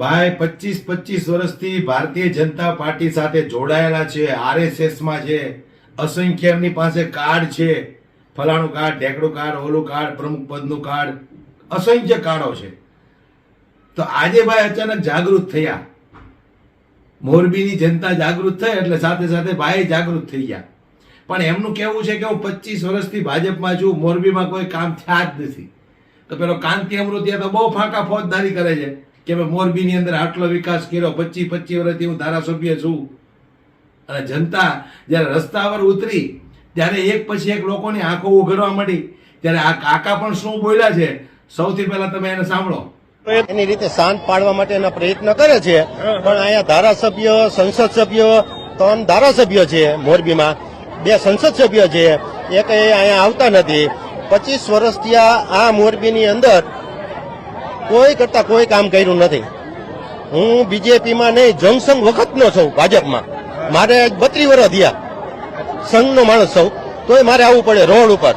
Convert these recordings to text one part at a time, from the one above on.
ભાઈ 25 વર્ષથી ભારતીય જનતા પાર્ટી સાથે જોડાયેલા છે, આરએસએસ માં છે, અસંખ્ય એમની પાસે કાર્ડ છે, ફલાણું કાર્ડ, ઢેકડું કાર્ડ, ઓલું કાર્ડ, પ્રમુખ પદનું કાર્ડ, અસંખ્ય કાર્ડો છે. તો આજે ભાઈ અચાનક જાગૃત થયા, મોરબીની જનતા જાગૃત થઈ એટલે સાથે સાથે ભાઈ જાગૃત થઈ ગયા. પણ એમનું કહેવું છે કે હું 25 વર્ષથી ભાજપમાં છું, મોરબીમાં કોઈ કામ થયા જ નથી. તો પેલો કાંતિ અમૃતિયા તો બહુ ફાંકા ફોજદારી કરે છે કે મેં મોરબીની અંદર આટલો વિકાસ કર્યો, 25 વર્ષથી હું ધારાસભ્ય છું. અને જનતા જ્યારે રસ્તા પર ઉતરી ત્યારે એક પછી એક લોકોની આંખો ઉઘડવા માંડી, ત્યારે આ કાકા પણ શું બોલ્યા છે સૌથી પહેલા તમે એને સાંભળો. એની રીતે શાંત પાડવા માટેના પ્રયત્ન કરે છે, પણ અહીંયા ધારાસભ્ય, સંસદ સભ્ય, 3 ધારાસભ્ય છે મોરબીમાં, 2 સંસદ સભ્ય છે, એક અહીંયા આવતા નથી. 25 વર્ષથી આ મોરબીની અંદર કોઈ કરતા કોઈ કામ કર્યું નથી. હું બીજેપીમાં નહીં, જંગસંઘ વખતનો છું ભાજપમાં. મારે 32 વર્ષ થયા, સંઘનો માણસ છું, તોય મારે આવવું પડે રોડ ઉપર.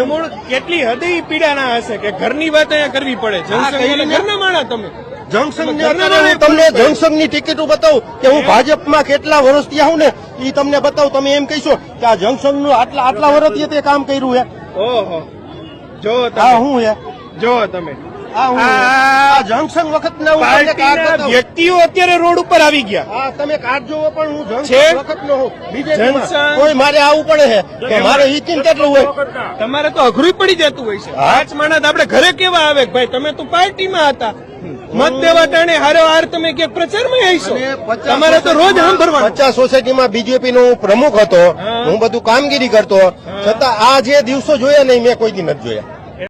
મૂળ કેટલી હદે પીડાના હશે કે ઘરની વાત અહીંયા કરવી પડે. ઘરના માણસ તમે તમને જંગસંઘની ટિકિટો બતાવું કે હું ભાજપમાં કેટલા વર્ષથી આવું ને એ તમને બતાવું. તમે એમ કહીશો કે આ જંગસંઘનું આટલા વર્ષથી તે કામ કર્યું છે. ઓહો, જો હું હે જો તમે જંકશન વખત વ્યક્તિઓ અત્યારે રોડ ઉપર આવી ગયા. તમે કાર્ડ જોવો, પણ હું જંકશન વખત નો હું બીજેપીમાં કોઈ મારે આવવું પડે છે કે મારે ઈચિન કેટલું હોય. તમારે તો અઘરું પડી જતું હોય છે. 5 માણસ આપણે ઘરે કેવા આવે ભાઈ તમે તો પાર્ટીમાં હતા, મત દેવા ટાણે હારો તમે ક્યાંક પ્રચારમાં આવીશો, તમારે તો રોજ સાંભળવાનું. 50 સોસાયટીમાં બીજેપી નો પ્રમુખ હતો, હું બધું કામગીરી કરતો, છતાં આ જે દિવસો જોયા નહીં મેં કોઈ દી નથી જોયા.